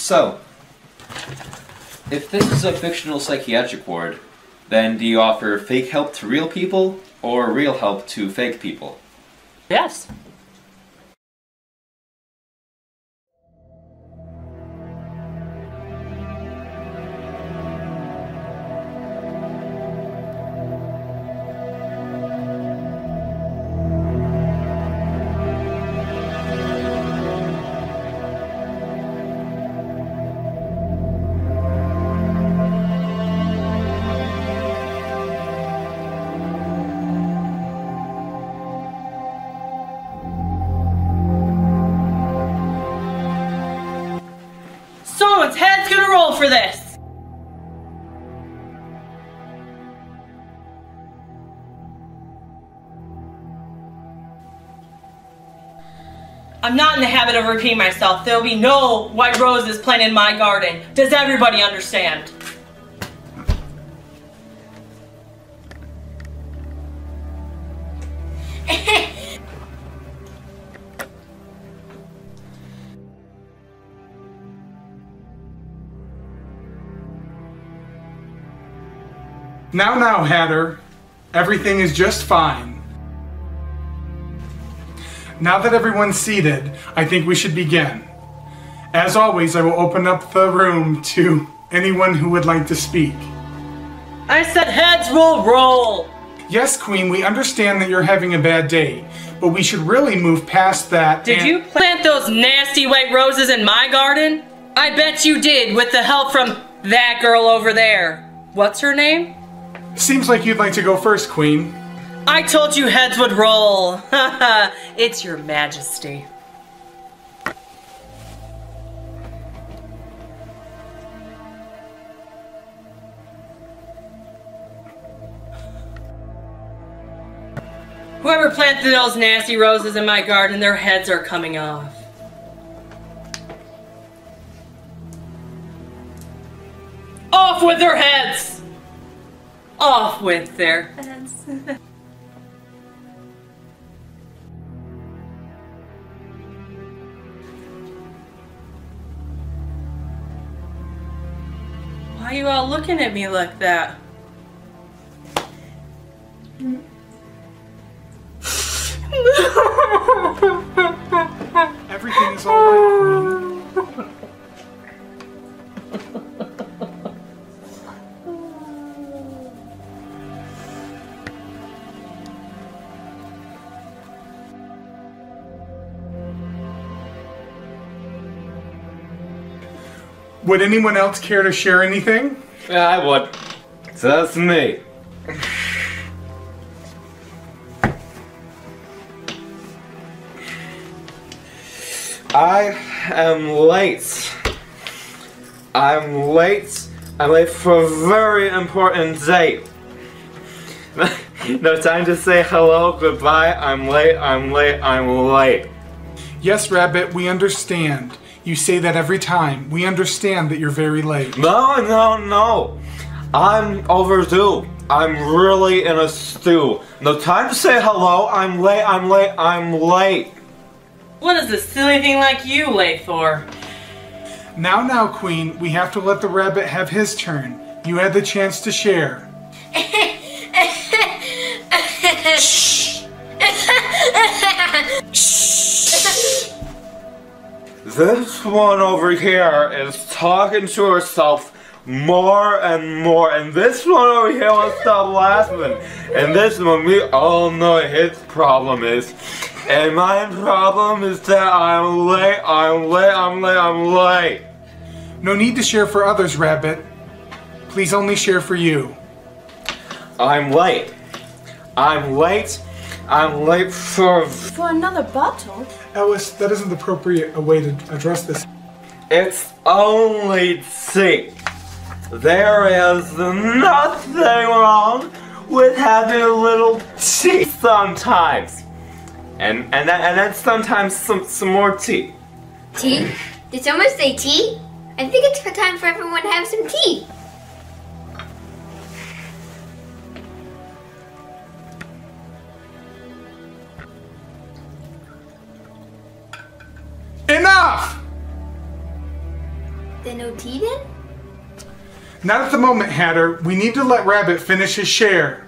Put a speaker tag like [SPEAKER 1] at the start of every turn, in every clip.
[SPEAKER 1] So, if this is a fictional psychiatric ward, then do you offer fake help to real people, or real help to fake people?
[SPEAKER 2] Yes. Someone's head's gonna roll for this! I'm not in the habit of repeating myself. There'll be no white roses planted in my garden. Does everybody understand?
[SPEAKER 3] Now, Hatter. Everything is just fine. Now that everyone's seated, I think we should begin. As always, I will open up the room to anyone who would like to speak.
[SPEAKER 2] I said heads will roll!
[SPEAKER 3] Yes, Queen, we understand that you're having a bad day, but we should really move past that.
[SPEAKER 2] Did you plant those nasty white roses in my garden? I bet you did, with the help from that girl over there. What's her name?
[SPEAKER 3] Seems like you'd like to go first, Queen.
[SPEAKER 2] I told you heads would roll. Haha, it's your majesty. Whoever planted those nasty roses in my garden, their heads are coming off. Off with their heads! Off with their heads. Why are you all looking at me like that?
[SPEAKER 3] Everything's alright, Queen. Would anyone else care to share anything?
[SPEAKER 1] Yeah, I would. So that's me. I am late. I'm late. I'm late for a very important date. No time to say hello, goodbye. I'm late, I'm late, I'm late.
[SPEAKER 3] Yes, Rabbit, we understand. You say that every time. We understand that you're very late.
[SPEAKER 1] No. I'm overdue. I'm really in a stew. No time to say hello. I'm late, I'm late, I'm late.
[SPEAKER 2] What is this silly thing like you late for?
[SPEAKER 3] Now, Queen, we have to let the rabbit have his turn. You had the chance to share.
[SPEAKER 1] Shh. This one over here is talking to herself more and more, and this one over here won't stop laughing. And this one, we all know his problem is, and my problem is that I'm late, I'm late, I'm late, I'm late.
[SPEAKER 3] No need to share for others, Rabbit. Please only share for you.
[SPEAKER 1] I'm late. I'm late. I'm late for
[SPEAKER 4] another bottle?
[SPEAKER 3] Alice, that isn't the appropriate way to address this.
[SPEAKER 1] It's only tea. There is nothing wrong with having a little tea sometimes. And then sometimes some more tea.
[SPEAKER 4] Tea? Did someone say tea? I think it's time for everyone to have some tea.
[SPEAKER 3] Enough!
[SPEAKER 4] then no tea then?
[SPEAKER 3] Not at the moment, Hatter. We need to let Rabbit finish his share.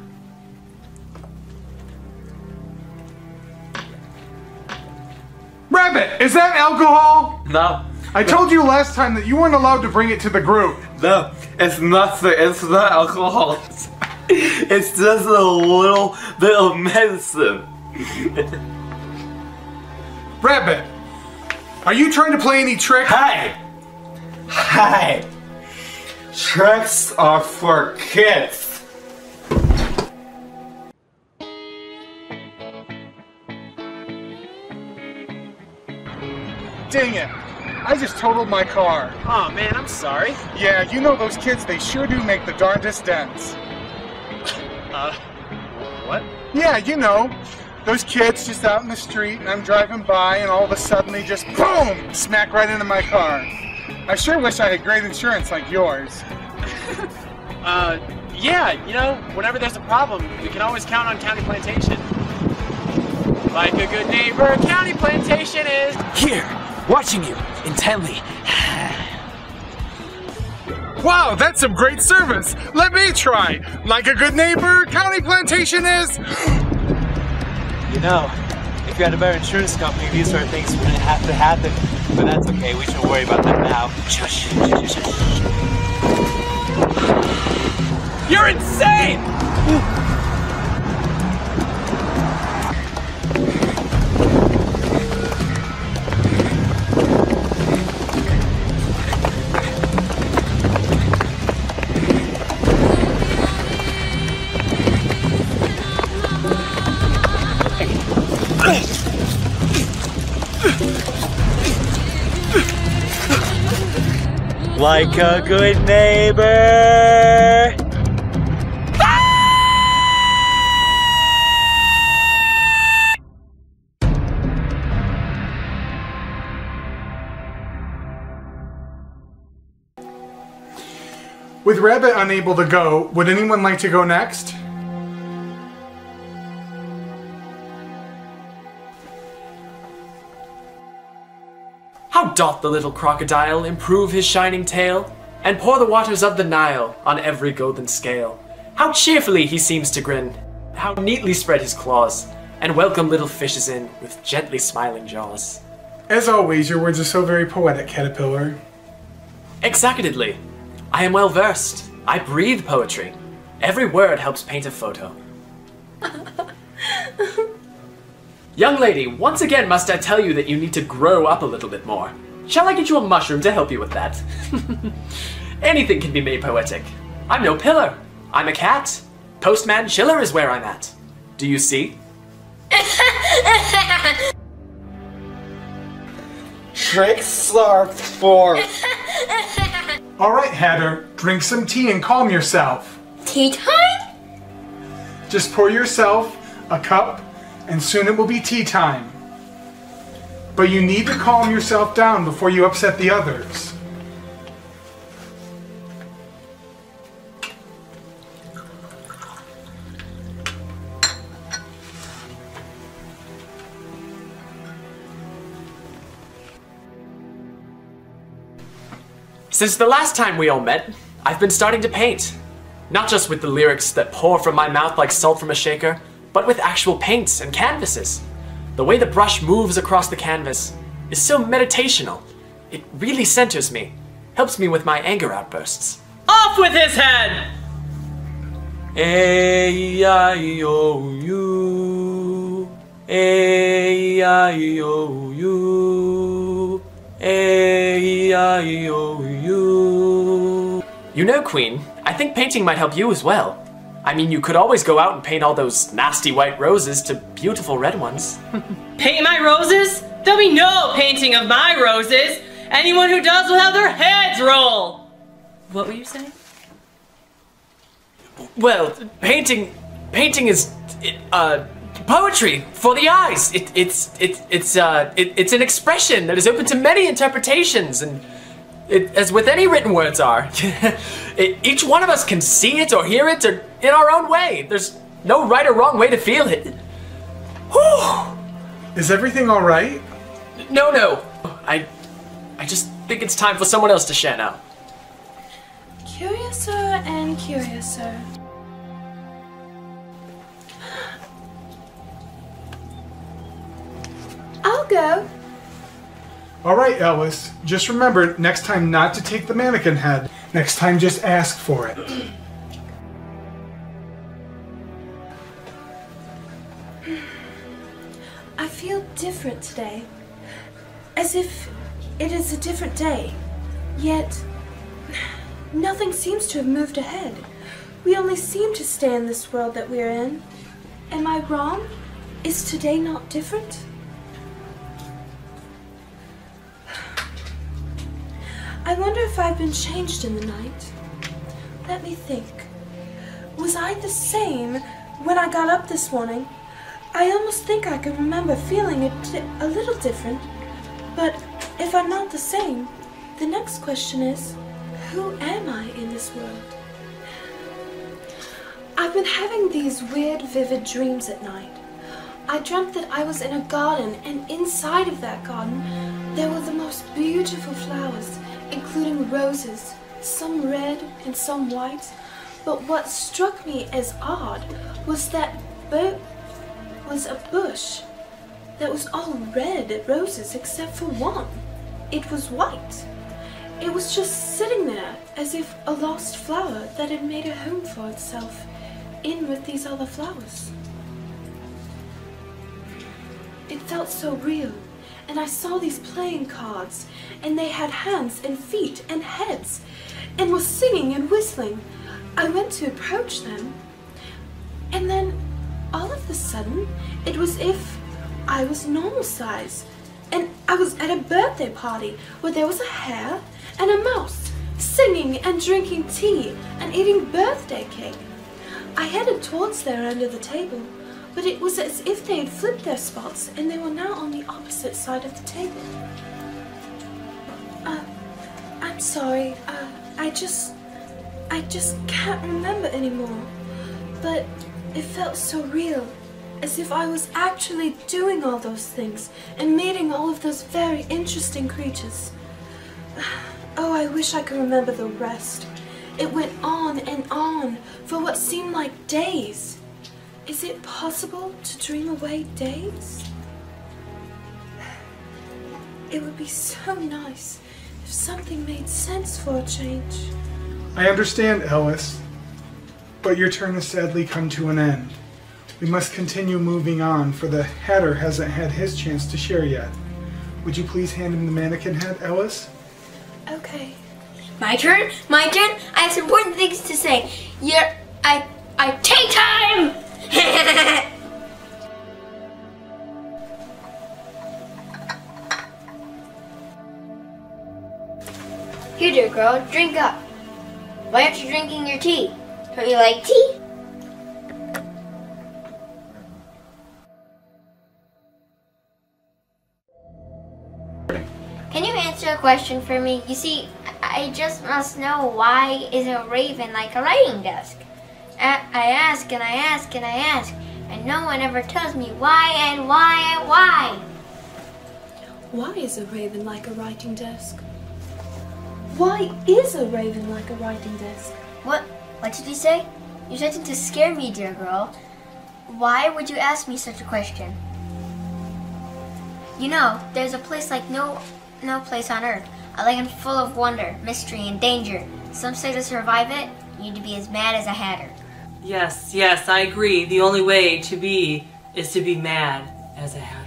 [SPEAKER 3] Rabbit, is that alcohol?
[SPEAKER 1] No.
[SPEAKER 3] I told you last time that you weren't allowed to bring it to the group.
[SPEAKER 1] No, it's nothing. It's not alcohol. It's just a little bit of medicine.
[SPEAKER 3] Rabbit, are you trying to play any tricks?
[SPEAKER 1] Hey! Hey! Tricks are for kids.
[SPEAKER 3] Dang it. I just totaled my car.
[SPEAKER 5] Oh man, I'm sorry.
[SPEAKER 3] Yeah, you know those kids, they sure do make the darndest dents.
[SPEAKER 5] What?
[SPEAKER 3] Yeah, you know, those kids just out in the street and I'm driving by and all of a sudden they just boom, smack right into my car. I sure wish I had great insurance like yours.
[SPEAKER 5] Yeah, you know, whenever there's a problem, we can always count on County Plantation. Like a good neighbor, County Plantation is
[SPEAKER 6] Here, watching you intently.
[SPEAKER 3] Wow, that's some great service. Let me try. Like a good neighbor, County Plantation is.
[SPEAKER 6] You know, if you had a better insurance company, these sort of things wouldn't have to happen. But that's okay, we shouldn't worry about that now. Shush, shush, shush, shush.
[SPEAKER 5] You're insane!
[SPEAKER 6] Like a good neighbor.
[SPEAKER 3] With Rabbit unable to go, would anyone like to go next?
[SPEAKER 7] How doth the little crocodile improve his shining tail, and pour the waters of the Nile on every golden scale? How cheerfully he seems to grin, how neatly spread his claws, and welcome little fishes in with gently smiling jaws.
[SPEAKER 3] As always, your words are so very poetic, Caterpillar.
[SPEAKER 7] Exactedly. I am well versed. I breathe poetry. Every word helps paint a photo. Young lady, once again must I tell you that you need to grow up a little bit more. Shall I get you a mushroom to help you with that? Anything can be made poetic. I'm no pillar. I'm a cat. Postman Chiller is where I'm at. Do you see?
[SPEAKER 1] Tricks are for...
[SPEAKER 3] Alright, Hatter, drink some tea and calm yourself.
[SPEAKER 4] Tea time?
[SPEAKER 3] Just pour yourself a cup and soon it will be tea time. But you need to calm yourself down before you upset the others.
[SPEAKER 7] Since the last time we all met, I've been starting to paint. Not just with the lyrics that pour from my mouth like salt from a shaker, but with actual paints and canvases. The way the brush moves across the canvas is so meditational. It really centers me, helps me with my anger outbursts.
[SPEAKER 2] Off with his head!
[SPEAKER 7] A-I-O-U, A-I-O-U, A-I-O-U. You know, Queen, I think painting might help you as well. I mean, you could always go out and paint all those nasty white roses to beautiful red ones.
[SPEAKER 2] Paint my roses? There'll be no painting of my roses. Anyone who does will have their heads roll. What were you saying?
[SPEAKER 7] Well, painting is poetry for the eyes. It's an expression that is open to many interpretations, and as with any written words are, each one of us can see it or hear it or in our own way. There's no right or wrong way to feel it. Whew.
[SPEAKER 3] Is everything alright?
[SPEAKER 7] No. I just think it's time for someone else to share now.
[SPEAKER 8] Curiouser and curiouser. I'll go.
[SPEAKER 3] All right, Alice. Just remember, next time not to take the mannequin head. Next time, just ask for it.
[SPEAKER 8] I feel different today. As if it is a different day. Yet, nothing seems to have moved ahead. We only seem to stay in this world that we're in. Am I wrong? Is today not different? I wonder if I've been changed in the night. Let me think. Was I the same when I got up this morning? I almost think I can remember feeling a little different. But if I'm not the same, the next question is, who am I in this world? I've been having these weird, vivid dreams at night. I dreamt that I was in a garden, and inside of that garden, there were the most beautiful flowers, including roses, some red and some white. But what struck me as odd was that was a bush that was all red roses except for one. It was white. It was just sitting there as if a lost flower that had made a home for itself in with these other flowers. It felt so real, and I saw these playing cards, and they had hands and feet and heads, and were singing and whistling. I went to approach them, and then all of a sudden, it was if I was normal size, and I was at a birthday party where there was a hare and a mouse singing and drinking tea and eating birthday cake. I headed towards their end of the table, but it was as if they had flipped their spots and they were now on the opposite side of the table. I'm sorry, I just can't remember anymore, but it felt so real, as if I was actually doing all those things and meeting all of those very interesting creatures. Oh, I wish I could remember the rest. It went on and on for what seemed like days. Is it possible to dream away days? It would be so nice if something made sense for a change.
[SPEAKER 3] I understand, Alice, but your turn has sadly come to an end. We must continue moving on, for the Hatter hasn't had his chance to share yet. Would you please hand him the mannequin head, Alice?
[SPEAKER 8] Okay.
[SPEAKER 4] My turn? My turn? I have some important things to say. I take time! Here, dear girl, drink up. Why aren't you drinking your tea? Don't you like tea? Can you answer a question for me? You see, I just must know, why is a raven like a writing desk? I ask and I ask and I ask, and no one ever tells me why and why and why.
[SPEAKER 8] Why is a raven like a writing desk? Why is a raven like a writing desk?
[SPEAKER 4] What did you say? You're starting to scare me, dear girl. Why would you ask me such a question? You know, there's a place like no place on earth. A land full of wonder, mystery, and danger. Some say to survive it, you need to be as mad as a hatter.
[SPEAKER 2] Yes, I agree. The only way to be is to be mad as a hatter.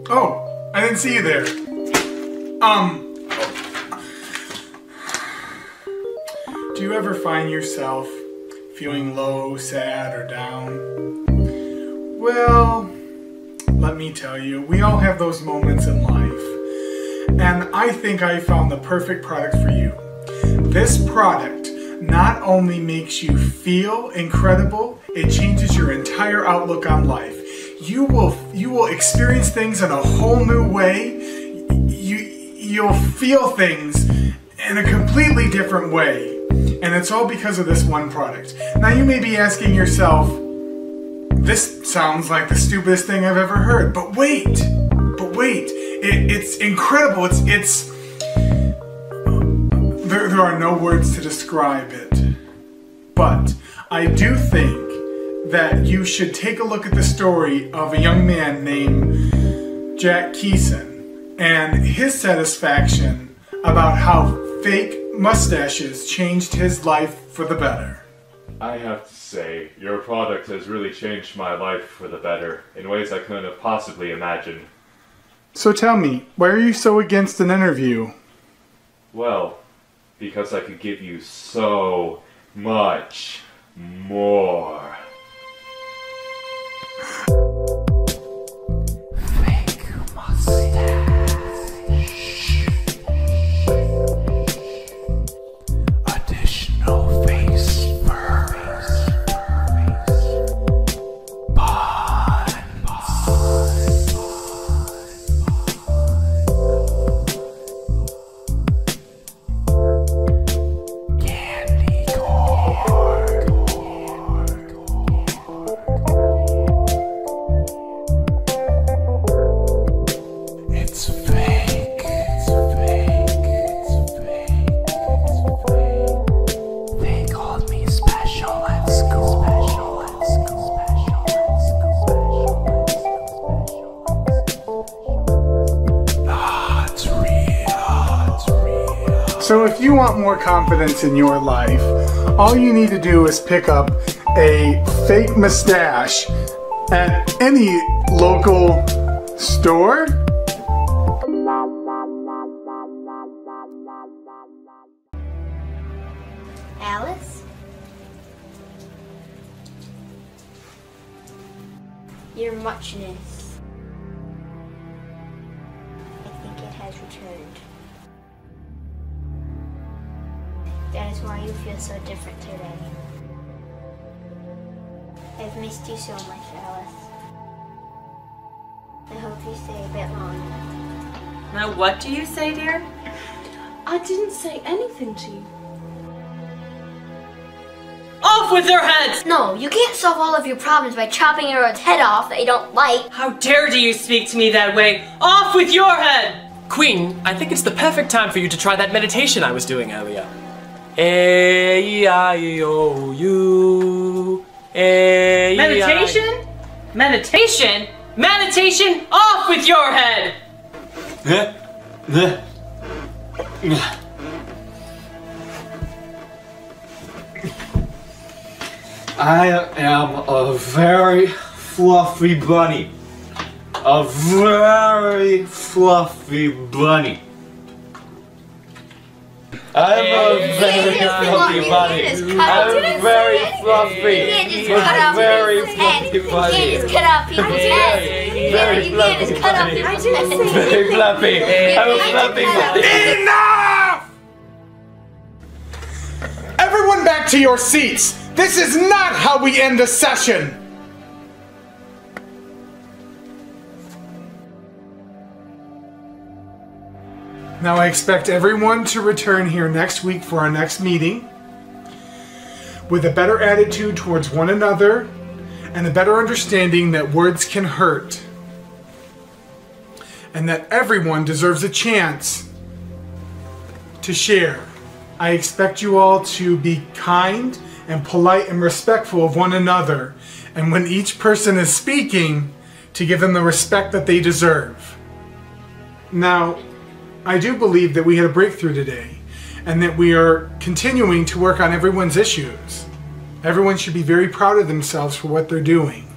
[SPEAKER 3] Oh, I didn't see you there. Do you ever find yourself feeling low, sad, or down? Well, let me tell you, we all have those moments in life. And I think I found the perfect product for you. This product not only makes you feel incredible, it changes your entire outlook on life. You will experience things in a whole new way. You'll feel things in a completely different way. And it's all because of this one product. Now you may be asking yourself, this sounds like the stupidest thing I've ever heard. But wait, it's incredible. There are no words to describe it. But I do think that you should take a look at the story of a young man named Jack Kison and his satisfaction about how fake mustaches changed his life for the better.
[SPEAKER 1] I have to say, your product has really changed my life for the better in ways I couldn't have possibly imagined.
[SPEAKER 3] So tell me, why are you so against an interview?
[SPEAKER 1] Well, because I could give you so much more.
[SPEAKER 9] Fake mustache. Additional face fur. Buns. Candy corn. It's fake. It's fake. It's fake. It's fake. They called me special at school. Nah, it's real. It's real.
[SPEAKER 3] So if you want more confidence in your life, all you need to do is pick up a fake mustache at any local store.
[SPEAKER 4] Alice? Your muchness. I think it has returned. That is why you feel so different today. I've missed you so much, Alice. I hope you stay a bit longer.
[SPEAKER 2] Now, what do you say, dear?
[SPEAKER 8] I didn't say anything to you.
[SPEAKER 2] Off with their heads!
[SPEAKER 4] No, you can't solve all of your problems by chopping everyone's head off that you don't like.
[SPEAKER 2] How dare do you speak to me that way? Off with your head!
[SPEAKER 7] Queen, I think it's the perfect time for you to try that meditation I was doing earlier. A-E-I-O-U.
[SPEAKER 2] Meditation? Meditation? Meditation? Off with your head!
[SPEAKER 1] I am a very fluffy bunny. A very fluffy bunny. I'm a very fluffy bunny. I'm very fluffy.
[SPEAKER 4] You can't just cut off
[SPEAKER 1] very
[SPEAKER 4] people's head.
[SPEAKER 1] fluffy
[SPEAKER 4] You
[SPEAKER 1] bunny.
[SPEAKER 4] can't just cut off people's heads.
[SPEAKER 1] Very
[SPEAKER 4] You can't just cut off
[SPEAKER 1] fluffy
[SPEAKER 4] people's
[SPEAKER 8] bunny.
[SPEAKER 4] heads.
[SPEAKER 1] Very fluffy. I'm a fluffy bunny.
[SPEAKER 3] Enough! Everyone back to your seats. This is not how we end a session. Now I expect everyone to return here next week for our next meeting with a better attitude towards one another and a better understanding that words can hurt and that everyone deserves a chance to share. I expect you all to be kind and polite and respectful of one another, and when each person is speaking, to give them the respect that they deserve. Now, I do believe that we had a breakthrough today, and that we are continuing to work on everyone's issues. Everyone should be very proud of themselves for what they're doing.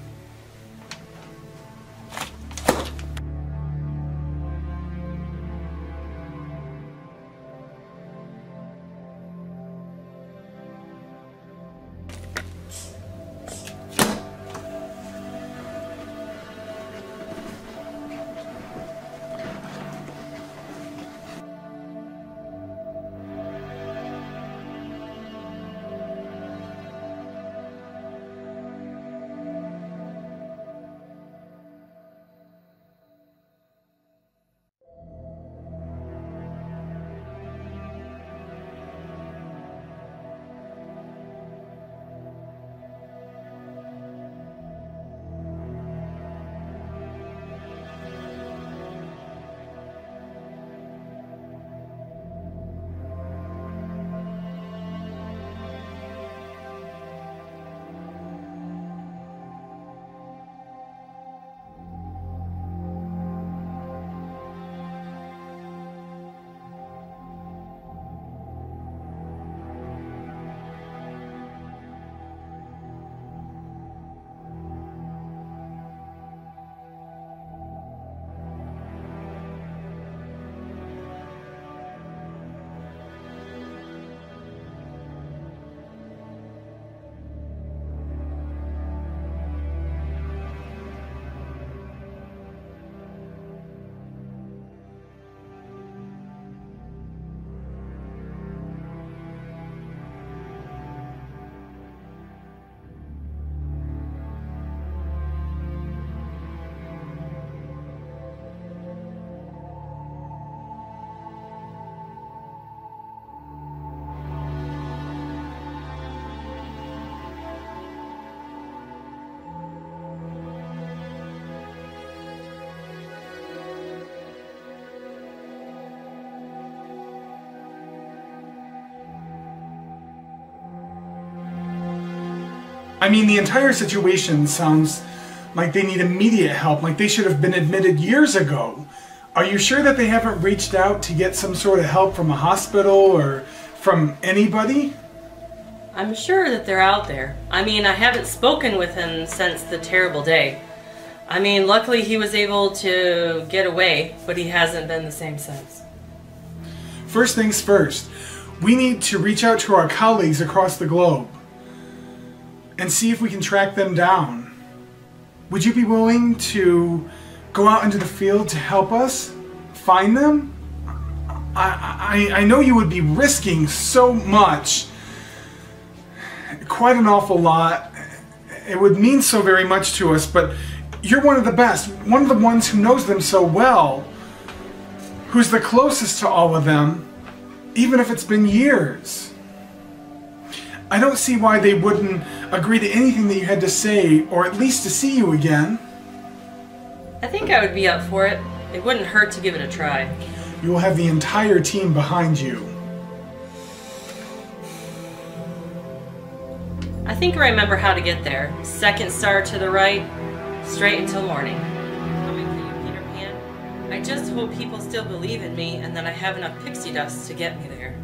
[SPEAKER 3] I mean, the entire situation sounds like they need immediate help, like they should have been admitted years ago. Are you sure that they haven't reached out to get some sort of help from a hospital or from anybody?
[SPEAKER 2] I'm sure that they're out there. I mean, I haven't spoken with him since the terrible day. I mean, luckily he was able to get away, but he hasn't been the same since.
[SPEAKER 3] First things first, we need to reach out to our colleagues across the globe and see if we can track them down. Would you be willing to go out into the field to help us find them? I know you would be risking so much, quite an awful lot. It would mean so very much to us, but you're one of the best, one of the ones who knows them so well, who's the closest to all of them, even if it's been years. I don't see why they wouldn't agree to anything that you had to say, or at least to see you again.
[SPEAKER 2] I think I would be up for it. It wouldn't hurt to give it a try.
[SPEAKER 3] You will have the entire team behind you.
[SPEAKER 2] I think I remember how to get there. Second star to the right, straight until morning. Coming for you, Peter Pan. I just hope people still believe in me and that I have enough pixie dust to get me there.